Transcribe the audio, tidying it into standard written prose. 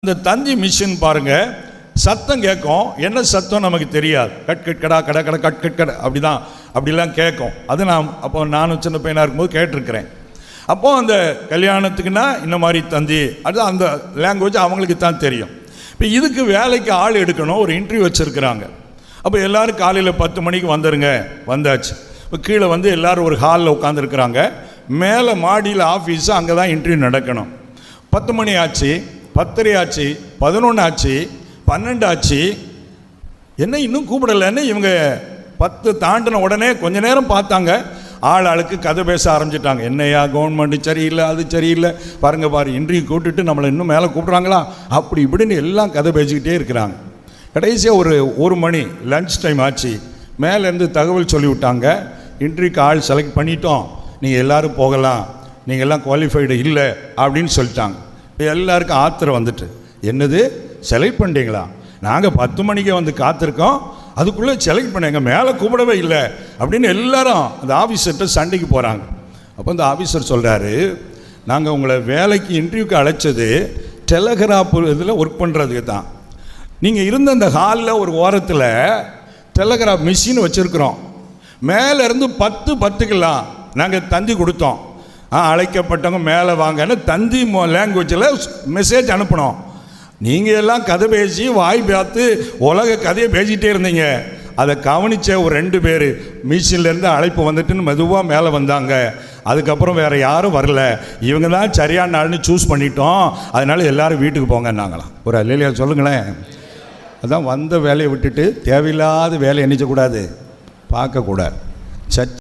இந்த தந்தி மிஷின் பாருங்க, சத்தம் கேட்கும். என்ன சத்தம் நமக்கு தெரியாது. கட் கட் கடா கடை கடை கட் கட் கடை அப்படிலாம் கேட்கும். அது நானும் சின்ன பையனாக இருக்கும்போது கேட்டிருக்கிறேன். அப்போது அந்த கல்யாணத்துக்குன்னா இந்த மாதிரி தந்தி, அது அந்த லாங்குவேஜ் அவங்களுக்கு தான் தெரியும். இப்போ இதுக்கு வேலைக்கு ஆள் எடுக்கணும், ஒரு இன்டர்வியூ வச்சுருக்குறாங்க. அப்போ எல்லோரும் காலையில் 10 மணிக்கு வந்துடுங்க. வந்தாச்சு. இப்போ கீழே எல்லோரும் ஒரு ஹாலில் உட்காந்துருக்குறாங்க. மேலே மாடியில் ஆஃபீஸு, அங்கே தான் இன்டர்வியூ நடக்கணும். 10 மணி ஆச்சு, 10:30 ஆச்சு, 11 ஆச்சு, 12 ஆச்சு. என்ன இன்னும் கூப்பிடலன்னு இவங்க 10 தாண்டின உடனே கொஞ்ச நேரம் பார்த்தாங்க. ஆளுக்கு கதை பேச ஆரம்பிச்சிட்டாங்க. என்னையா கவர்மெண்ட் சரியில்லை, அது சரியில்லை, பாரு இன்டர்வியூ கூப்பிட்டுட்டு நம்மளை இன்னும் மேலே கூப்பிட்றாங்களா, அப்படி இப்படின்னு எல்லாம் கதை பேசிக்கிட்டே இருக்கிறாங்க. கடைசியாக ஒரு 1 மணி லன்ச் டைம் ஆச்சு. மேலேருந்து தகவல் சொல்லிவிட்டாங்க, இன்டர்வியூக்கு ஆள் செலக்ட் பண்ணிட்டோம், நீங்கள் எல்லோரும் போகலாம், நீங்கள் எல்லாம் குவாலிஃபைடு இல்லை அப்படின்னு சொல்லிட்டாங்க. எல்லாருக்கும் ஆத்திரம் வந்துட்டு, என்னது செலக்ட் பண்ணிட்டீங்களா, நாங்கள் 10 மணிக்கு காத்திருக்கோம், அதுக்குள்ளே செலக்ட் பண்ணீங்க, மேலே கூப்பிடவே இல்லை அப்படின்னு எல்லாரும் அந்த ஆஃபீஸர்கிட்ட சண்டைக்கு போகிறாங்க. அப்போ அந்த ஆஃபீஸர் சொல்கிறாரு, நாங்கள் உங்களை வேலைக்கு இன்டர்வியூக்கு அழைச்சது டெலகிராஃப் இதில் ஒர்க் பண்ணுறதுக்கு தான். நீங்கள் இருந்த அந்த ஹாலில் ஒரு ஓரத்தில் டெலகிராஃப் மிஷின் வச்சுருக்குறோம். மேலேருந்து 10:10க்கெல்லாம் நாங்கள் தந்தி கொடுத்தோம். அழைக்கப்பட்டவங்க மேலே வாங்கன்னு தந்தி லாங்குவேஜில் மெசேஜ் அனுப்பினோம். நீங்கள் எல்லாம் கதை பேசி வாய் பார்த்து உலக கதையை பேசிகிட்டே இருந்தீங்க. அதை கவனித்த ஒரு 2 பேர் மிஷின்லேருந்து அழைப்பு வந்துட்டுன்னு மெதுவாக மேலே வந்தாங்க. அதுக்கப்புறம் வேறு யாரும் வரல, இவங்க தான் சரியான நாள்னு சூஸ் பண்ணிட்டோம், அதனால் எல்லோரும் வீட்டுக்கு போங்கன்னாங்களாம். ஒரு அல்லேலூயா சொல்லுங்களேன். அதான் வந்த வேலையை விட்டுட்டு தேவையில்லாத வேலையை எண்ணிச்சக்கூடாது, பார்க்கக்கூடாது.